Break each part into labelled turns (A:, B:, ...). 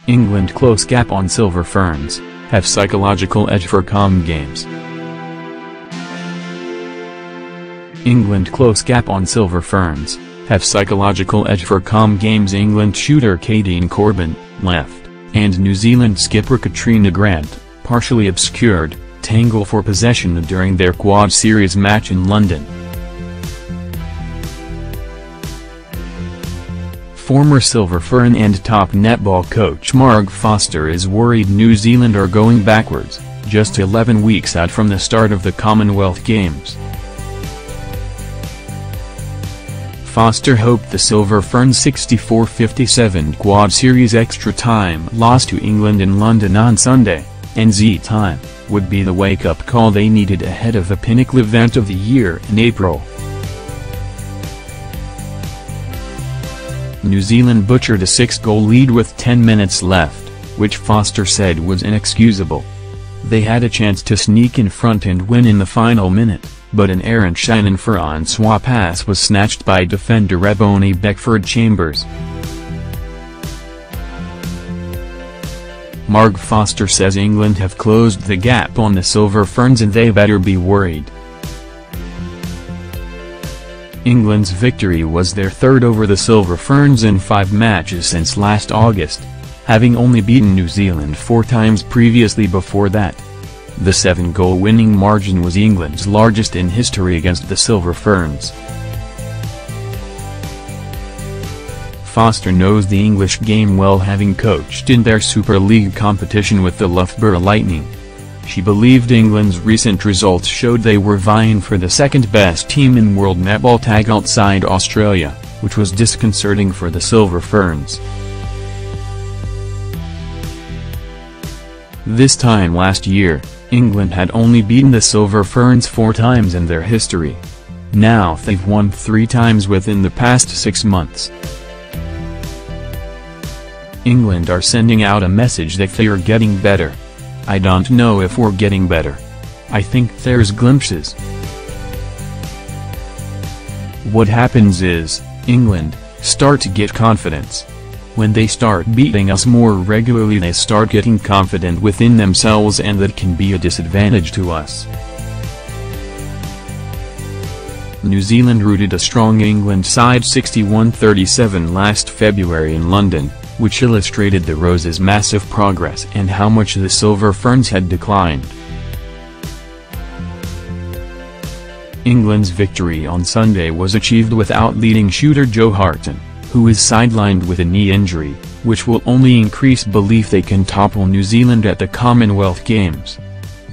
A: England close gap on Silver Ferns, have psychological edge for Comm Games. England close gap on Silver Ferns, have psychological edge for Comm Games. England shooter Kadeen Corbin, left, and New Zealand skipper Katrina Grant, partially obscured, tangle for possession during their Quad Series match in London. Former Silver Fern and top netball coach Marg Foster is worried New Zealand are going backwards, just 11 weeks out from the start of the Commonwealth Games. Foster hoped the Silver Ferns' 64-57 Quad Series extra time loss to England in London on Sunday, NZ time, would be the wake-up call they needed ahead of the pinnacle event of the year in April. New Zealand butchered a 6-goal lead with 10 minutes left, which Foster said was inexcusable. They had a chance to sneak in front and win in the final minute, but an errant Shannon-Francois pass was snatched by defender Ebony Beckford-Chambers. Marg Foster says England have closed the gap on the Silver Ferns and they better be worried. England's victory was their third over the Silver Ferns in 5 matches since last August, having only beaten New Zealand 4 times previously before that. The 7-goal winning margin was England's largest in history against the Silver Ferns. Foster knows the English game well, having coached in their Super League competition with the Loughborough Lightning. She believed England's recent results showed they were vying for the second-best team in world netball tag outside Australia, which was disconcerting for the Silver Ferns. This time last year, England had only beaten the Silver Ferns 4 times in their history. Now they've won 3 times within the past 6 months. England are sending out a message that they are getting better. I don't know if we're getting better. I think there's glimpses. What happens is, England start to get confidence. When they start beating us more regularly, they start getting confident within themselves, and that can be a disadvantage to us. New Zealand routed a strong England side 61-37 last February in London, which illustrated the Rose's massive progress and how much the Silver Ferns had declined. England's victory on Sunday was achieved without leading shooter Joe Harton, who is sidelined with a knee injury, which will only increase belief they can topple New Zealand at the Commonwealth Games.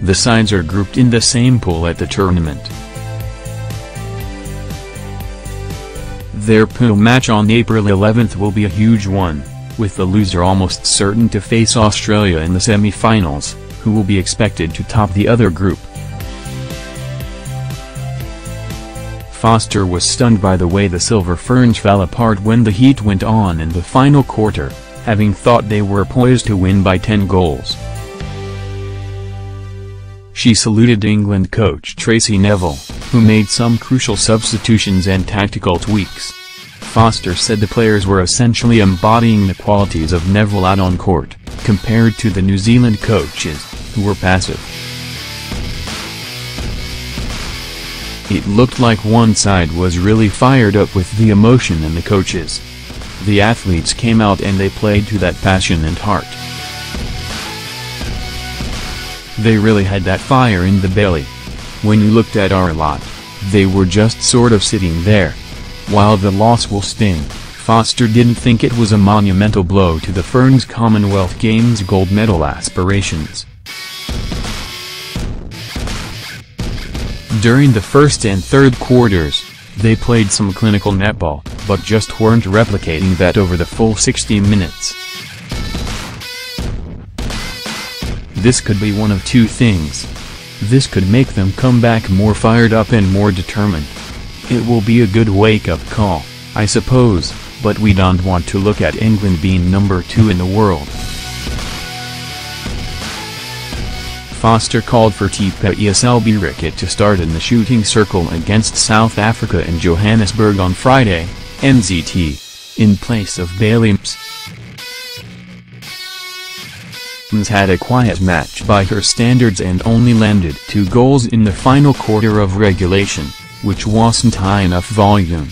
A: The sides are grouped in the same pool at the tournament. Their pool match on April 11th will be a huge one, with the loser almost certain to face Australia in the semi-finals, who will be expected to top the other group. Foster was stunned by the way the Silver Ferns fell apart when the heat went on in the final quarter, having thought they were poised to win by 10 goals. She saluted England coach Tracy Neville, who made some crucial substitutions and tactical tweaks. Foster said the players were essentially embodying the qualities of Neville out on court, compared to the New Zealand coaches, who were passive. It looked like one side was really fired up with the emotion and the coaches. The athletes came out and they played to that passion and heart. They really had that fire in the belly. When you looked at our lot, they were just sort of sitting there. While the loss will sting, Foster didn't think it was a monumental blow to the Ferns' Commonwealth Games gold medal aspirations. During the first and third quarters, they played some clinical netball, but just weren't replicating that over the full 60 minutes. This could be one of 2 things. This could make them come back more fired up and more determined. It will be a good wake-up call, I suppose, but we don't want to look at England being number 2 in the world. Foster called for Tipa Selby-Rickett to start in the shooting circle against South Africa in Johannesburg on Friday, NZT, in place of Bailey. Ferns had a quiet match by her standards and only landed 2 goals in the final quarter of regulation, which wasn't high enough volume.